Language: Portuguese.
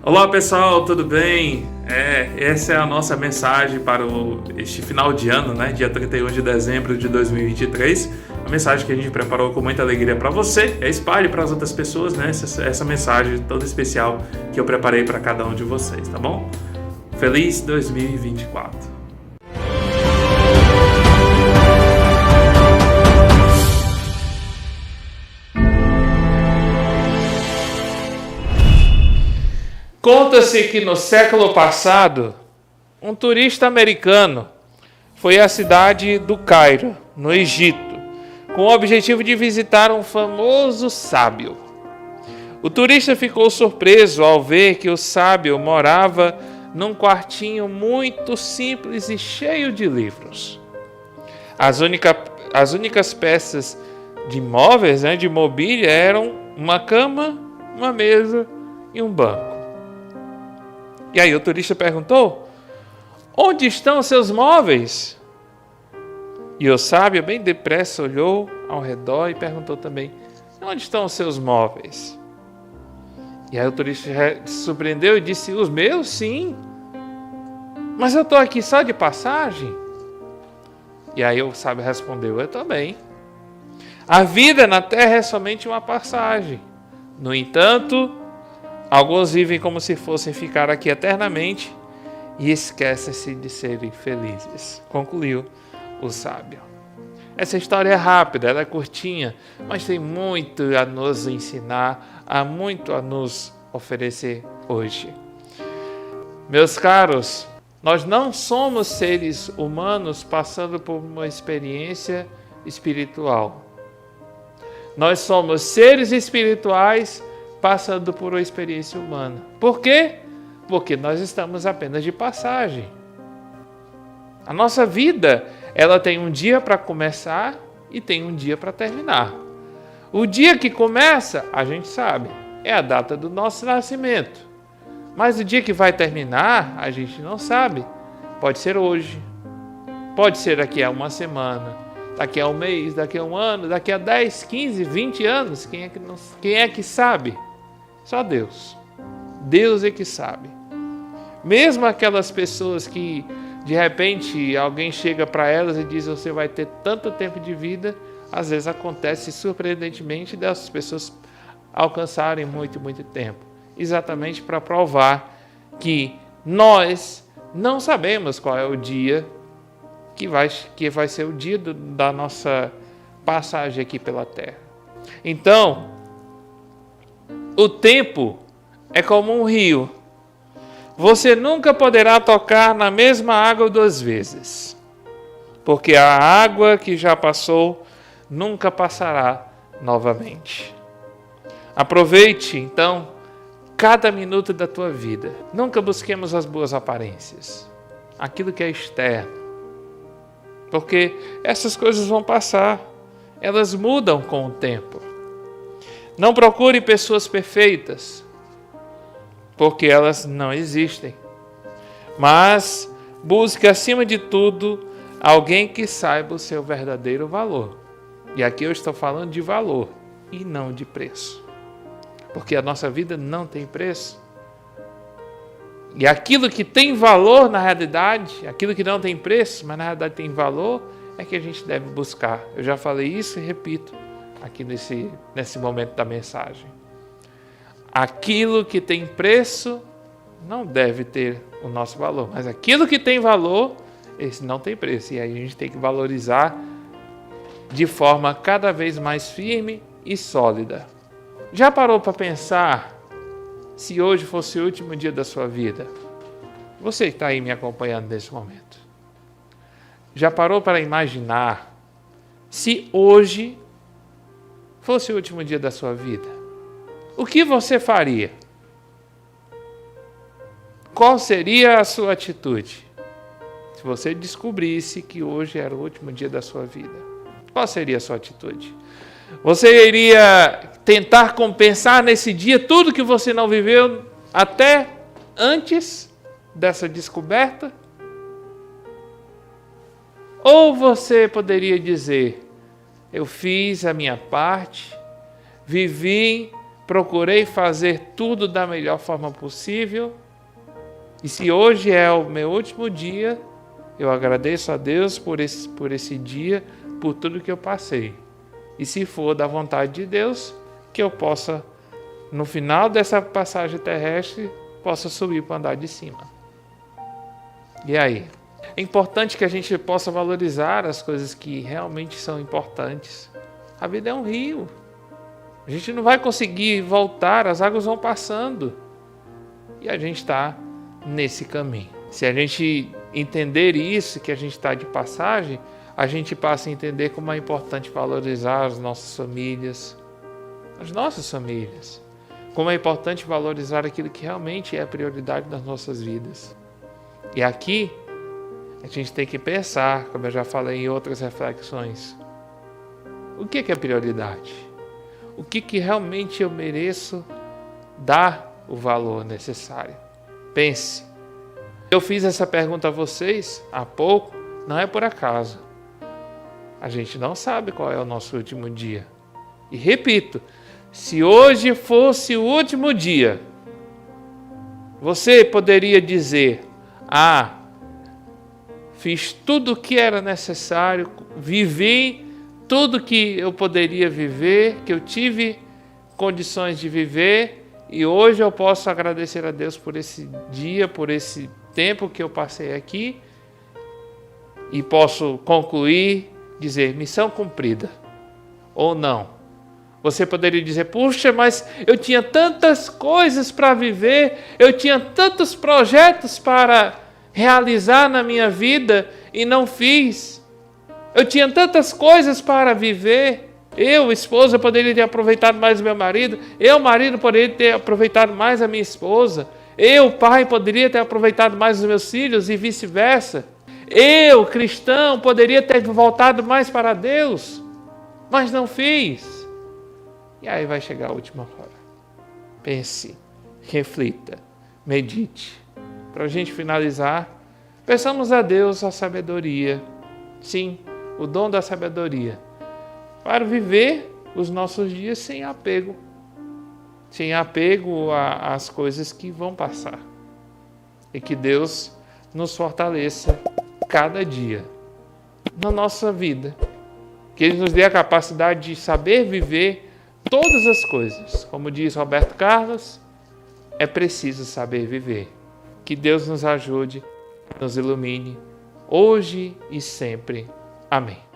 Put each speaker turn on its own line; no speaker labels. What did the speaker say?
Olá pessoal, tudo bem? Essa é a nossa mensagem para este final de ano, né? Dia 31 de dezembro de 2023. A mensagem que a gente preparou com muita alegria para você. Espalhe para as outras pessoas, né? Essa mensagem toda especial que eu preparei para cada um de vocês, tá bom? Feliz 2024! Conta-se que no século passado, um turista americano foi à cidade do Cairo, no Egito, com o objetivo de visitar um famoso sábio. O turista ficou surpreso ao ver que o sábio morava num quartinho muito simples e cheio de livros. As únicas peças de móveis, de mobília, eram uma cama, uma mesa e um banco. E aí o turista perguntou: onde estão seus móveis? E o sábio, bem depressa, olhou ao redor e perguntou também: onde estão os seus móveis? E aí o turista se surpreendeu e disse: os meus, sim. Mas eu estou aqui só de passagem. E aí o sábio respondeu: eu também. A vida na terra é somente uma passagem. No entanto, alguns vivem como se fossem ficar aqui eternamente e esquecem-se de serem felizes. Concluiu o sábio. Essa história é rápida, ela é curtinha, mas tem muito a nos ensinar, há muito a nos oferecer hoje. Meus caros, nós não somos seres humanos passando por uma experiência espiritual. Nós somos seres espirituais passando por uma experiência humana. Por quê? Porque nós estamos apenas de passagem. A nossa vida, ela tem um dia para começar e tem um dia para terminar. O dia que começa, a gente sabe, é a data do nosso nascimento. Mas o dia que vai terminar, a gente não sabe. Pode ser hoje, pode ser daqui a uma semana, daqui a um mês, daqui a um ano, daqui a 10, 15, 20 anos. Quem é que sabe? Só Deus. Deus é que sabe. Mesmo aquelas pessoas que, de repente, alguém chega para elas e diz: você vai ter tanto tempo de vida, às vezes acontece surpreendentemente dessas pessoas alcançarem muito tempo. Exatamente para provar que nós não sabemos qual é o dia que vai ser o dia da nossa passagem aqui pela Terra. Então, o tempo é como um rio. Você nunca poderá tocar na mesma água 2 vezes, porque a água que já passou nunca passará novamente. Aproveite, então, cada minuto da tua vida. Nunca busquemos as boas aparências, aquilo que é externo, porque essas coisas vão passar, elas mudam com o tempo. Não procure pessoas perfeitas, porque elas não existem. Mas busque, acima de tudo, alguém que saiba o seu verdadeiro valor. E aqui eu estou falando de valor e não de preço. Porque a nossa vida não tem preço. E aquilo que tem valor na realidade, aquilo que não tem preço, mas na realidade tem valor, é que a gente deve buscar. Eu já falei isso e repito aqui nesse momento da mensagem. Aquilo que tem preço não deve ter o nosso valor, mas aquilo que tem valor, esse não tem preço. E aí a gente tem que valorizar de forma cada vez mais firme e sólida. Já parou para pensar se hoje fosse o último dia da sua vida? Você que está aí me acompanhando nesse momento. Já parou para imaginar se hoje fosse o último dia da sua vida? O que você faria? Qual seria a sua atitude se você descobrisse que hoje era o último dia da sua vida? Qual seria a sua atitude? Você iria tentar compensar nesse dia tudo que você não viveu até antes dessa descoberta? Ou você poderia dizer: eu fiz a minha parte, vivi procurei fazer tudo da melhor forma possível. E se hoje é o meu último dia, eu agradeço a Deus por esse dia, por tudo que eu passei. E se for da vontade de Deus, que eu possa, no final dessa passagem terrestre, possa subir para o andar de cima. E aí? É importante que a gente possa valorizar as coisas que realmente são importantes. A vida é um rio. A gente não vai conseguir voltar, as águas vão passando. E a gente está nesse caminho. Se a gente entender isso, que a gente está de passagem, a gente passa a entender como é importante valorizar as nossas famílias. Como é importante valorizar aquilo que realmente é a prioridade das nossas vidas. E aqui, a gente tem que pensar, como eu já falei em outras reflexões, o que é prioridade? O que realmente eu mereço dar o valor necessário? Pense. Eu fiz essa pergunta a vocês há pouco, não é por acaso. A gente não sabe qual é o nosso último dia. E repito, se hoje fosse o último dia, você poderia dizer: fiz tudo o que era necessário, vivi tudo que eu poderia viver, que eu tive condições de viver, e hoje eu posso agradecer a Deus por esse dia, por esse tempo que eu passei aqui, e posso concluir, dizer, missão cumprida, ou não. Você poderia dizer, puxa, mas eu tinha tantas coisas para viver, eu tinha tantos projetos para realizar na minha vida e não fiz. Eu tinha tantas coisas para viver. Eu, esposa, poderia ter aproveitado mais o meu marido. Eu, marido, poderia ter aproveitado mais a minha esposa. Eu, pai, poderia ter aproveitado mais os meus filhos e vice-versa. Eu, cristão, poderia ter voltado mais para Deus, mas não fiz. E aí vai chegar a última hora. Pense, reflita, medite. Para a gente finalizar, peçamos a Deus a sabedoria. Sim, o dom da sabedoria. Para viver os nossos dias sem apego. Sem apego às coisas que vão passar. E que Deus nos fortaleça cada dia na nossa vida. Que Ele nos dê a capacidade de saber viver todas as coisas. Como diz Roberto Carlos, é preciso saber viver. Que Deus nos ajude, nos ilumine, hoje e sempre. Amém.